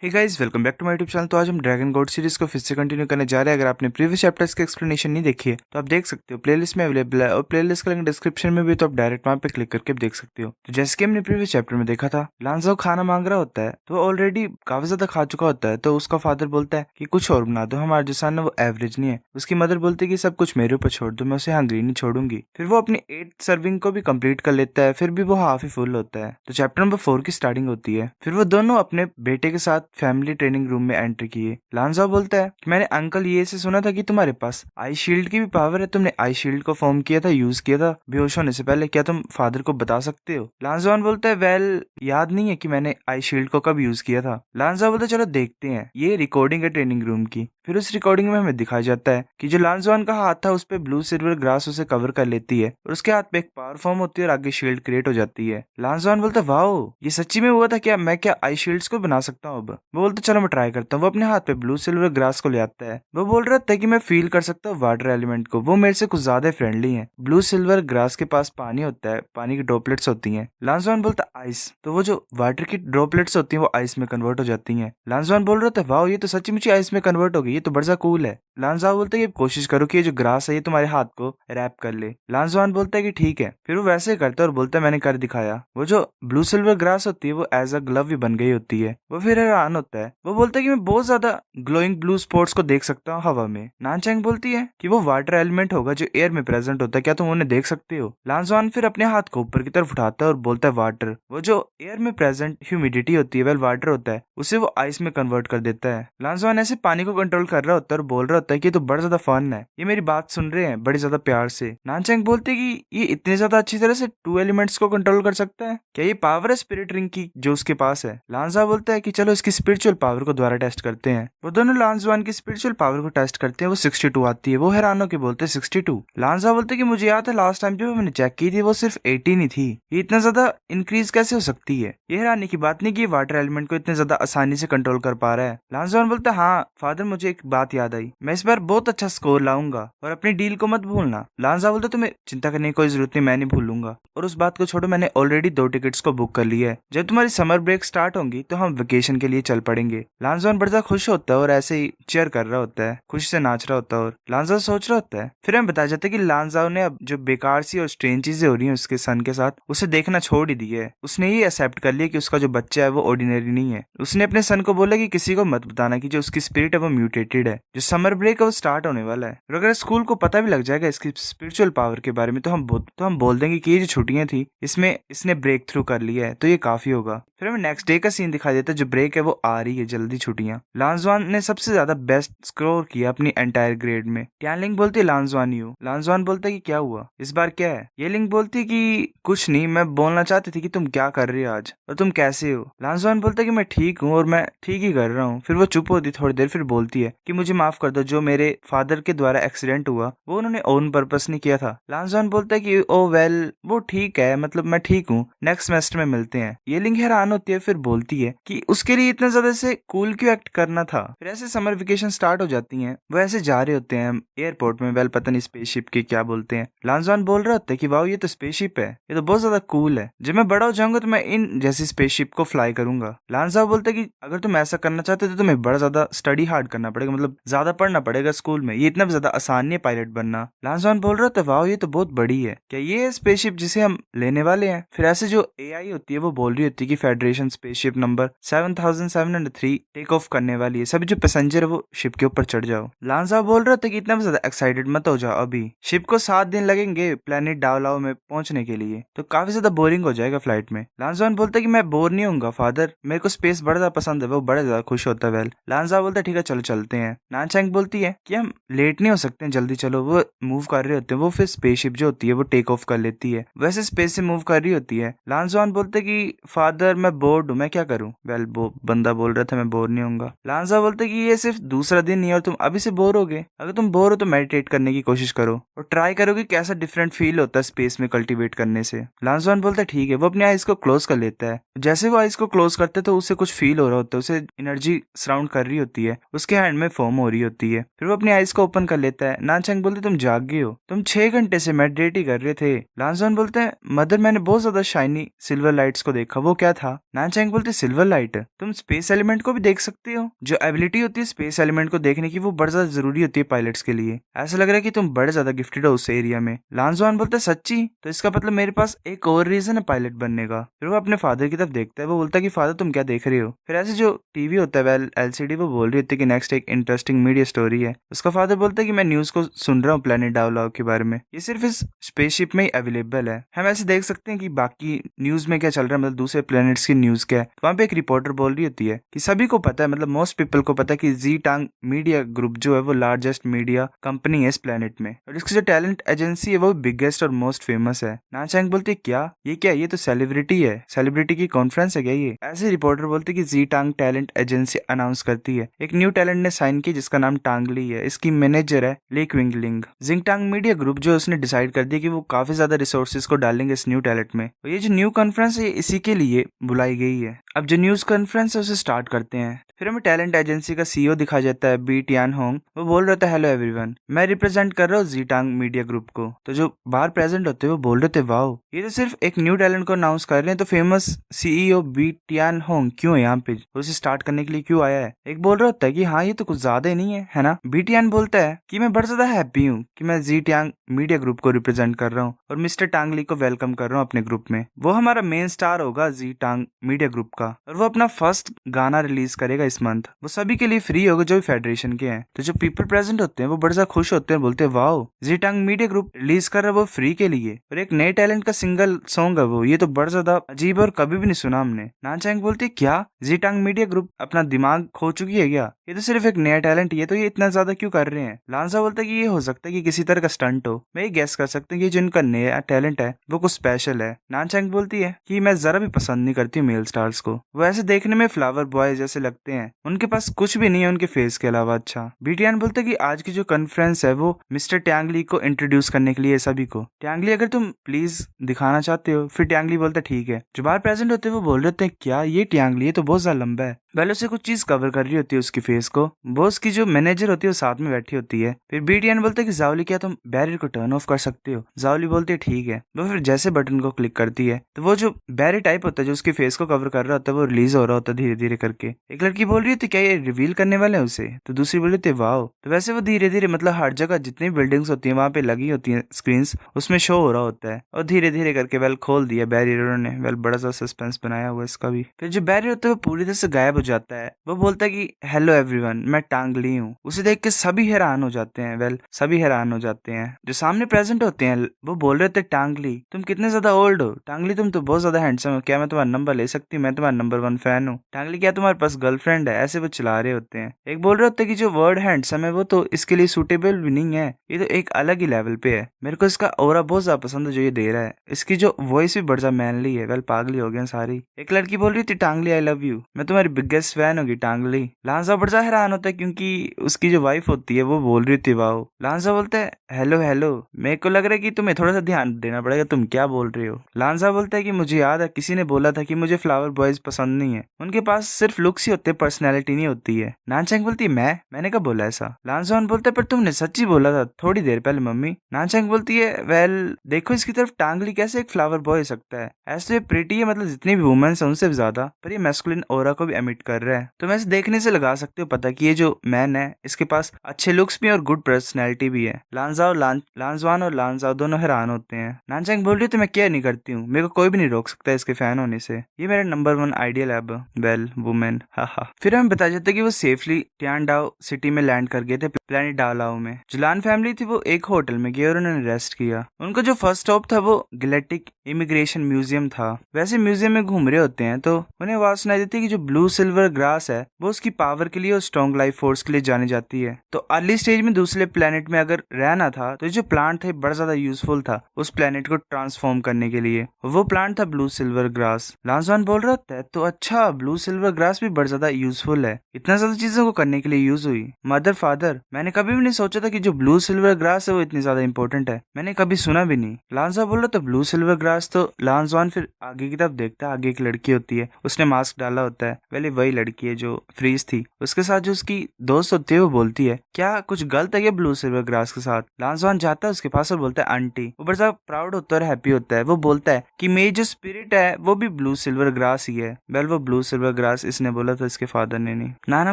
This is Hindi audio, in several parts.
Hey guys, welcome back to my YouTube channel. तो आज हम ड्रैगन गॉड सीरीज को फिर से कंटिन्यू करने जा रहे हैं। अगर आपने प्रीवियस चैप्टर्स की एक्सप्लेनेशन नहीं देखी है तो आप देख सकते हो, प्लेलिस्ट में अवेलेबल है और प्लेलिस्ट का लिंक डिस्क्रिप्शन में भी, तो आप डायरेक्ट वहां पे क्लिक करके देख सकते हो। तो जैसे कि हमने प्रीवियस चैप्टर में देखा था, लांजाओ खाना मांग रहा होता है तो ऑलरेडी काफी ज्यादा खा चुका होता है। तो उसका फादर बोलता है कि कुछ और बना दो, हमारा जो सन है वो एवरेज नहीं है। उसकी मदर बोलती है कि सब कुछ मेरे ऊपर छोड़ दो, मैं उसे हंग्री नहीं छोड़ूंगी। फिर वो अपनी 8th सर्विंग को भी कंप्लीट कर लेता है, फिर भी वो हाफ ही फुल होता है। तो चैप्टर नंबर 4 की स्टार्टिंग होती है। फिर वो दोनों अपने बेटे के साथ फैमिली ट्रेनिंग रूम में एंटर किए। लांजाओ बोलता है कि मैंने अंकल ये से सुना था कि तुम्हारे पास आई शील्ड की भी पावर है, तुमने आई शील्ड को फॉर्म किया था, यूज किया था बेहोश होने से पहले, क्या तुम फादर को बता सकते हो? लांजाओ बोलता है वेल, याद नहीं है कि मैंने आई शील्ड को कब यूज किया था। लांजाओ बोलता है चलो देखते हैं। ये रिकॉर्डिंग है ट्रेनिंग रूम की। फिर उस रिकॉर्डिंग में हमें दिखाया जाता है कि जो लांजवान का हाथ था उस पे ब्लू सिल्वर ग्रास उसे कवर कर लेती है और उसके हाथ पे एक पावर फॉर्म होती है और आगे शील्ड क्रिएट हो जाती है। लांजवान बोलता है वाओ, ये सच्ची में हुआ था क्या? मैं क्या आई शील्ड्स को बना सकता हूँ अब? वो बोलते चलो मैं ट्राई करता हूँ। वो अपने हाथ पे ब्लू सिल्वर ग्रास को ले आता है। वो बोल रहा था कि मैं फील कर सकता हूँ वाटर एलिमेंट को, वो मेरे से कुछ ज्यादा फ्रेंडली है। ब्लू सिल्वर ग्रास के पास पानी होता है, पानी की ड्रॉपलेट्स होती हैं। लांजवान बोलता है आइस, तो वो जो वाटर की ड्रॉपलेट्स होती हैं वो आइस में कन्वर्ट हो जाती हैं। लांजवान बोल रहा था वाओ, ये तो सच्ची आइस में कन्वर्ट हो गई, ये तो बड़ा कूल है। लांजाओ बोलता है कि कोशिश करो कि ये जो ग्रास है ये तुम्हारे हाथ को रैप कर ले। लांजवान बोलता है कि ठीक है। फिर वो वैसे करता है और बोलता है मैंने कर दिखाया। वो जो ब्लू सिल्वर ग्रास होती है वो एज अ ग्लव भी बन गई होती है। वो फिर हैरान होता है। वो बोलता है कि मैं बहुत ज्यादा ग्लोइंग ब्लू स्पॉट्स को देख सकता हूँ हवा में। नानचैंग बोलती है कि वो वाटर एलिमेंट होगा जो एयर में प्रेजेंट होता है, क्या तुम उन्हें देख सकते हो? लांजवान फिर अपने हाथ को ऊपर की तरफ उठाता है और बोलता है वाटर। वो जो एयर में प्रेजेंट ह्यूमिडिटी होती है, वेल वाटर होता है, उसे वो आइस में कन्वर्ट कर देता है। लांजवान ऐसे पानी को कंट्रोल कर रहा होता है और बोल रहा होता है कि ये तो बड़ा ज्यादा फन है, ये मेरी बात सुन रहे हैं बड़े ज्यादा प्यार से। नानचैंग बोलते हैं कि ये इतने ज्यादा अच्छी तरह से 2 एलिमेंट्स को कंट्रोल कर सकता है, क्या ये पावर है स्पिरिट रिंग की जो उसके पास है? लांजा बोलता है कि चलो इसकी स्पिरिचुअल पावर को दोबारा टेस्ट करते हैं। वो दोनों लांजवान की स्पिरिचुअल पावर को टेस्ट करते हैं। वो 62 आती है। वो हैरान होकर बोलते हैं 62? लांजा बोलते कि मुझे याद है लास्ट टाइम जब मैंने चेक की थी वो सिर्फ 18 ही थी, ये इतना ज्यादा इंक्रीज कैसे हो सकती है? ये हैरानी की बात नहीं कि वाटर एलिमेंट को इतने ज्यादा आसानी से कंट्रोल कर पा रहा है। लांजवान बोलता है हाँ फादर, मुझे एक बात याद आई, मैं इस बार बहुत अच्छा स्कोर लाऊंगा और अपनी डील को मत भूलना। लांजा बोलता तुम्हें चिंता करने की कोई जरूरत नहीं, मैं नहीं भूलूंगा। और उस बात को छोड़ो, मैंने ऑलरेडी 2 टिकट्स को बुक कर लिया है, जब तुम्हारी समर ब्रेक स्टार्ट होंगी तो हम वेकेशन के लिए चल पड़ेंगे। लांजान बड़ा खुश होता है और ऐसे ही चेयर कर रहा होता है, खुशी से नाच रहा होता है और लांजा सोच रहा होता है। फिर हमें बताया जाता है कि लांजाओ ने अब जो बेकार सी और स्ट्रेंज चीजें हो रही हैं उसके सन के साथ, उसे देखना छोड़ ही दिया है। उसने ये एक्सेप्ट कर लिया कि उसका जो बच्चा है वो ऑर्डिनरी नहीं है। उसने अपने सन को बोला कि किसी को मत बताना कि जो उसकी स्पिरिट है वो म्यूटेटेड है, जो समर ब्रेक है वो स्टार्ट होने वाला है। और अगर स्कूल को पता भी लग जाएगा इसकी स्पिरिचुअल पावर के बारे में तो हम बोल देंगे कि ये जो छुट्टियां थी इसमें इसने ब्रेक थ्रू कर लिया है, तो ये काफी होगा। फिर हमें नेक्स्ट डे का सीन दिखाई देता है, जो ब्रेक है वो आ रही है जल्दी छुट्टियां। लांजवान ने सबसे ज्यादा बेस्ट स्कोर किया अपनी एंटायर ग्रेड में। टैनलिंग बोलती है लांजवान यू। लांजवान बोलता है कि क्या हुआ इस बार, क्या है? ये लिंग बोलती है कि कुछ नहीं, मैं बोलना चाहती थी कि तुम क्या कर रही हो आज और तुम कैसे हो। लांजवान बोलता है कि मैं ठीक हूँ और मैं ठीक ही कर रहा हूँ। फिर वो चुप होती थोड़ी देर, फिर बोलती है कि मुझे माफ कर दो, जो मेरे फादर के द्वारा एक्सीडेंट हुआ वो उन्होंने ओन पर्पस नहीं किया था। लांजवान बोलता है कि ओ वेल वो ठीक है, मतलब मैं ठीक हूँ, नेक्स्ट सेमेस्टर में मिलते हैं। ये लिंग हैरान होती है, फिर बोलती है कि उसके लिए इतना ज्यादा से कूल क्यों एक्ट करना था। फिर ऐसे समर वेकेशन स्टार्ट हो जाती हैं। वो ऐसे जा रहे होते हैं एयरपोर्ट में, वेल पता नहीं स्पेसशिप के क्या बोलते हैं। लांजवान बोल रहा होता है कि वाओ ये तो स्पेसशिप है, ये तो बहुत ज्यादा कूल है, जब मैं बड़ा हो जाऊंगा तो मैं इन जैसी स्पेसशिप को फ्लाई करूंगा। लांजा बोलता है कि अगर तुम ऐसा करना चाहते तो तुम्हें बड़ा ज्यादा स्टडी हार्ड करना पड़ेगा, मतलब ज्यादा पढ़ना पड़ेगा स्कूल में, ये इतना ज्यादा आसान नहीं है पायलट बनना। लांजवान बोल रहा था वाओ ये तो बहुत बड़ी है, क्या ये स्पेसशिप जिसे हम लेने वाले हैं? फिर ऐसे जो एआई होती है वो बोल रही होती है कि federation spaceship number 7703 take off करने वाली है, सभी जो पैसेंजर है वो शिप के ऊपर चढ़ जाओ। लांजा बोल रहा था कि इतना ज्यादा एक्साइटेड मत हो जाओ, अभी शिप को 7 दिन लगेंगे प्लेनेट डावलाओ में पहुंचने के लिए, तो काफी ज्यादा बोरिंग हो जाएगा फ्लाइट में। लांजवान बोलता है कि मैं बोर नहीं होऊंगा फादर, मेरे को स्पेस बड़ा ज्यादा पसंद है। वो बड़ा ज्यादा खुश होता है। वेल लांजा बोलता है ठीक है चलो चलते हैं। नानचैंग बोलती है कि हम लेट नहीं हो सकते, जल्दी चलो। वो मूव कर रहे होते हैं, वो फिर स्पेसशिप जो होती है वो टेक ऑफ कर लेती है, वैसे स्पेस से मूव कर रही होती है। लांजवान बोलते कि फादर मैं बोर्ड हूँ, मैं क्या करूँ? वेल वो बंदा बोल रहा था मैं बोर नहीं होऊंगा। लांजा बोलते कि ये सिर्फ दूसरा दिन नहीं है और तुम अभी से बोर हो गए, अगर तुम बोर हो तो मेडिटेट करने की कोशिश करो और ट्राई करो कि कैसा डिफरेंट फील होता है स्पेस में कल्टीवेट करने से। लांजवान बोलता है ठीक है। वो अपनी आइज को क्लोज कर लेता है। जैसे वो आइज को क्लोज करते तो उसे कुछ फील हो रहा होता है, उसे एनर्जी सराउंड कर रही होती है। उसके हैंड में फॉर्म हो रही होती है। फिर वो अपनी आइज को ओपन कर लेता है। नानचैंग बोलते तुम जाग गए हो, तुम 6 घंटे से मेडिटेट ही कर रहे थे। लांजवान बोलते हैं मदर मैंने बहुत ज्यादा शाइनी सिल्वर लाइट्स को देखा, वो क्या था? नानचैंग बोलते सिल्वर लाइट, तुम स्पेस एलिमेंट को भी देख सकते हो। जो एबिलिटी होती है स्पेस एलिमेंट को देखने की वो बड़ी ज्यादा जरूरी होती है पायलट्स के लिए। ऐसा लग रहा है कि तुम बड़े ज्यादा गिफ्टेड हो उस एरिया में। लांजवान बोलते सच्ची? तो इसका मतलब मेरे पास एक और रीजन है पायलट बनने का। फिर वो अपने फादर की तरफ देखता है। वो बोलता है कि फादर तुम क्या देख रहे हो? फिर ऐसे जो टीवी होता है वेल एलसीडी, वो बोल रही होती है कि नेक्स्ट एक इंटरेस्टिंग मीडिया स्टोरी है। उसका फादर बोलता है कि मैं न्यूज को सुन रहा हूँ प्लेनेट डाउलाओ के बारे में, ये सिर्फ इस स्पेसशिप में ही अवेलेबल है। हम ऐसे देख सकते हैं कि बाकी न्यूज में क्या चल रहा है, मतलब दूसरे प्लेनेट्स की न्यूज क्या है। वहां पे एक रिपोर्टर बोल रही होती है कि सभी को पता है, मतलब मोस्ट पीपल को पता है कि जी टांग मीडिया ग्रुप जो है वो लार्जेस्ट मीडिया कंपनी है इस प्लेनेट में, और इसकी जो टैलेंट एजेंसी है वो बिगेस्ट और मोस्ट फेमस है। नाचैंग बोलती क्या ये क्या, ये तो सेलिब्रिटी है, सेलिब्रिटी की कॉन्फ्रेंस है क्या ये? ऐसे रिपोर्टर बोलते कि जी टांग टैलेंट एजेंसी अनाउंस करती है एक न्यू टैलेंट ने साइन की जिसका नाम टांगली है। इसकी मैनेजर है ली क्विंगलिंग। जिंगटांग मीडिया ग्रुप जो उसने डिसाइड कर दिया कि वो काफी ज्यादा रिसोर्सेज को डालेंगे इस न्यू टैलेंट में। तो ये जो न्यू कॉन्फ्रेंस है इसी के लिए बुलाई गई है। अब जो न्यूज कॉन्फ्रेंस है उसे स्टार्ट करते हैं। फिर हमें टैलेंट एजेंसी का सीईओ दिखा जाता है बी टियान होंग। वो बोल रहा था हेलो एवरीवन, मैं रिप्रेजेंट कर रहा हूँ जीटांग मीडिया ग्रुप को। तो जो बाहर प्रेजेंट होते हैं वो बोल रहे थे वाओ, ये तो सिर्फ एक न्यू टैलेंट को अनाउंस कर रहे हैं, तो famous CEO Bi Tian Hong क्यों है यहाँ पे, उसे स्टार्ट करने के लिए क्यों आया है? एक बोल रहा होता है कि हाँ ये तो कुछ ज्यादा ही नहीं है ना। बी टियान बोलता है कि मैं बड़ा ज्यादा हैप्पी हूँ कि मैं जी टांग मीडिया ग्रुप को रिप्रेजेंट कर रहा हूँ और मिस्टर टांगली को वेलकम कर रहा हूँ अपने ग्रुप में। वो हमारा मेन स्टार होगा जी टांग मीडिया ग्रुप का, और वो अपना फर्स्ट गाना रिलीज करेगा इस मंथ। वो सभी के लिए फ्री होगा जो भी फेडरेशन के हैं। तो जो पीपल प्रेजेंट होते हैं वो बड़े ज्यादा खुश होते हैं, बोलते हैं वाओ जी टांग मीडिया ग्रुप रिलीज कर रहा है वो फ्री के लिए, और एक नए टैलेंट का सिंगल सॉन्ग है वो, ये तो बड़ा ज्यादा अजीब और कभी भी नहीं सुना हमने। नानचैंग बोलती क्या जी टांग मीडिया ग्रुप अपना दिमाग खो चुकी है क्या? ये तो सिर्फ एक नया टैलेंट, ये तो ये इतना ज्यादा क्यों कर रहे हैं? लांजा बोलता है कि ये हो सकता है कि किसी तरह का स्टंट हो, मैं ये गेस कर सकता हूँ कि जो इनका नया टैलेंट है वो कुछ स्पेशल है। नानचैंग बोलती है कि मैं जरा भी पसंद नहीं करती मेल स्टार्स को, वो ऐसे देखने में फ्लावर बॉय जैसे लगते हैं, उनके पास कुछ भी नहीं है उनके फेस के अलावा। अच्छा बीटियान बोलते है कि आज की जो कॉन्फ्रेंस है वो मिस्टर टैंगली को इंट्रोड्यूस करने के लिए सभी को। टैंगली अगर तुम प्लीज दिखाना चाहते हो। फिर टैंगली बोलता ठीक है। जो बाहर प्रेजेंट होते हैं वो बोल रहे होते हैं क्या ये टैंगली, ये तो बहुत ज्यादा लंबा है। पहले उसे कुछ चीज कवर कर रही होती है उसकी फेस को। बॉस की जो मैनेजर होती है वो साथ में बैठी होती है। फिर बीटियान बोलते है कि जावली क्या तुम बैरियर को टर्न ऑफ कर सकते हो? जावली बोलती है ठीक है। वो फिर जैसे बटन को क्लिक करती है तो वो जो बैरियर टाइप होता है जो उसकी फेस को कवर कर रहा होता है वो रिलीज हो रहा होता है धीरे धीरे करके। एक लड़की बोल रही थी क्या ये रिवील करने वाले हैं उसे? तो दूसरी बोल रही थी वाओ। तो वैसे वो धीरे धीरे मतलब हर जगह जितनी बिल्डिंग्स होती है वहां पे लगी होती है स्क्रीन, उसमें शो हो रहा होता है, और धीरे धीरे करके वेल खोल दिया बैरियर उन्होंने। वेल बड़ा सा सस्पेंस बनाया हुआ इसका भी। फिर जो बैरियर होता है वो पूरी तरह से गायब हो जाता है। वो बोलता है कि हेलो एवरीवन, मैं टांगली हूँ। उसे देख के सभी हैरान हो जाते हैं। वेल सभी हैरान हो जाते हैं। जो सामने प्रेजेंट होते हैं वो बोल रहे थे टांगली तुम कितने ज्यादा ओल्ड हो, टांगली तुम तो बहुत ज्यादा हैंडसम हो, क्या मैं तुम्हारा नंबर ले सकती हूँ? मैं तुम्हारा नंबर 1 फैन हूँ। टांगली क्या तुम्हारे पास गर्लफ्रेंड है? ऐसे वो चिल्ला रहे होते हैं। एक बोल रहे होते हैं कि जो वर्ड हैंडसम है वो तो इसके लिए सूटेबल भी नहीं है, ये तो एक अलग ही लेवल पे है। मेरे को इसका ऑरा बहुत ज्यादा पसंद है जो ये दे रहा है, इसकी जो वॉइस भी बड़ा मैनली है। वेल पागली हो गए सारी। एक लड़की बोल रही थी टांगली आई लव यू, मैं तुम्हारी बिगेस्ट फैन होगी टांगली। लांजा बड़ा हैरान होता है क्योंकि उसकी जो वाइफ होती है वो बोल रही थी वाओ। लांजा बोलता है हेलो हेलो, मेरे को लग रहा है कि तुम्हें थोड़ा सा ध्यान देना पड़ेगा, तुम क्या बोल रहे हो? लांजा बोलता है कि मुझे याद है किसी ने बोला था कि मुझे फ्लावर बॉयज पसंद नहीं है, उनके पास सिर्फ लुक्स ही होते हैं, पर्सनैलिटी नहीं होती है। नानचैंग बोलती है मैंने कब बोला ऐसा? लांजान बोलता है पर तुमने सच्ची बोला था थोड़ी देर पहले मम्मी। नानचैंग बोलती है वेल देखो इसकी तरफ टांगली कैसे एक फ्लावर बॉय हो सकता है, ऐसे तो ये प्रिटी है, मतलब जितनी भी वुमेन्स है उनसे भी ज्यादा, पर ये मैस्कुलिन ऑरा को भी एमिट कर रहा है। तो मैं देखने से लगा सकते हो पता कि ये जो मैन है इसके पास अच्छे लुक्स भी और गुड पर्सनैलिटी भी है। लांजवान और लांजाओ दोनों हैरान होते हैं। नानचैंग बोल रही है मैं क्या नहीं करती हूँ, मेरे को कोई भी नहीं रोक सकता इसके फैन होने से, ये मेरा नंबर 1 आइडियल है। वेल वुमेन हा। फिर हमें बताया जाता है कि वो सेफली टियानडाओ सिटी में लैंड कर गए थे प्लेनेट डाओलाओ में। जुलान फैमिली थी वो एक होटल में गई और उन्होंने रेस्ट किया। उनका जो फर्स्ट स्टॉप था वो गैलेक्टिक इमिग्रेशन म्यूजियम था। वैसे म्यूजियम में घूम रहे होते हैं तो उन्हें आवाज सुनाई देती है कि जो ब्लू सिल्वर ग्रास है वो उसकी पावर के लिए और स्ट्रॉन्ग लाइफ फोर्स के लिए जानी जाती है। तो अर्ली स्टेज में दूसरे प्लेनेट में अगर रहना था तो जो प्लांट था बड़ा ज्यादा यूजफुल था उस प्लेनेट को ट्रांसफॉर्म करने के लिए। वो प्लांट था ब्लू सिल्वर ग्रास। लांजवान बोल रहा था तो अच्छा ब्लू सिल्वर ग्रास भी बड़ा ज्यादा यूजफुल है, इतना ज्यादा चीजों को करने के लिए यूज हुई। मदर फादर मैंने कभी भी नहीं सोचा था कि जो ब्लू सिल्वर ग्रास है वो इतनी ज्यादा इंपॉर्टेंट है, मैंने कभी सुना भी नहीं। लांजा बोल रहा तो ब्लू सिल्वर ग्रास। तो लांजवान फिर आगे की तरफ देखता है, आगे एक लड़की होती है उसने मास्क डाला होता है। पहले वही लड़की है जो फ्रीज थी, उसके साथ जो उसकी दोस्त होती है वो बोलती है क्या कुछ गलत है क्या ब्लू सिल्वर ग्रास के साथ। लांसवान जाता है उसके पास और बोलता है आंटी। वो बड़ा प्राउड होता है और हैप्पी होता है। वो बोलता है कि मेरी जो स्पिरिट है वो भी ब्लू सिल्वर ग्रास ही है। वेल वो ब्लू सिल्वर ग्रास इसने बोला था, इसके फादर ने नहीं। नाना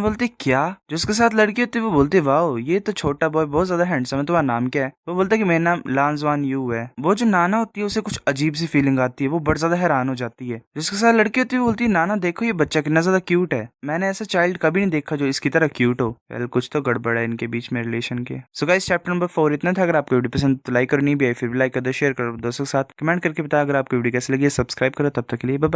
बोलते क्या, जो उसके साथ लड़की होती है वो बोलती है वाओ ये तो छोटा बॉय बहुत ज्यादा हैंडसम है, तुम्हारा नाम क्या है। वो बोलता है कि मेरा नाम लांसवान यू है। वो जो नाना होती है उसे कुछ अजीब सी फीलिंग आती है, वो बड़ी ज्यादा हैरान हो जाती है। जिसके साथ लड़की होती है वो बोलती है नाना देखो ये बच्चा कितना ज्यादा क्यूट है, मैंने ऐसा चाइल्ड कभी नहीं देखा जो इसकी तरह क्यूट हो। वेल कुछ तो गड़बड़ है इनके बीच में रिलेशन के। सो गाइस चैप्टर नंबर 4 इतना था। अगर आपको वीडियो पसंद तो लाइक और नहीं भी आई फिर भी लाइक कर दो, शेयर करो दोस्तों के साथ, कमेंट करके बताया अगर आपको वीडियो कैसी लगी, सब्सक्राइब करो। तब तक के लिए बाय बाय।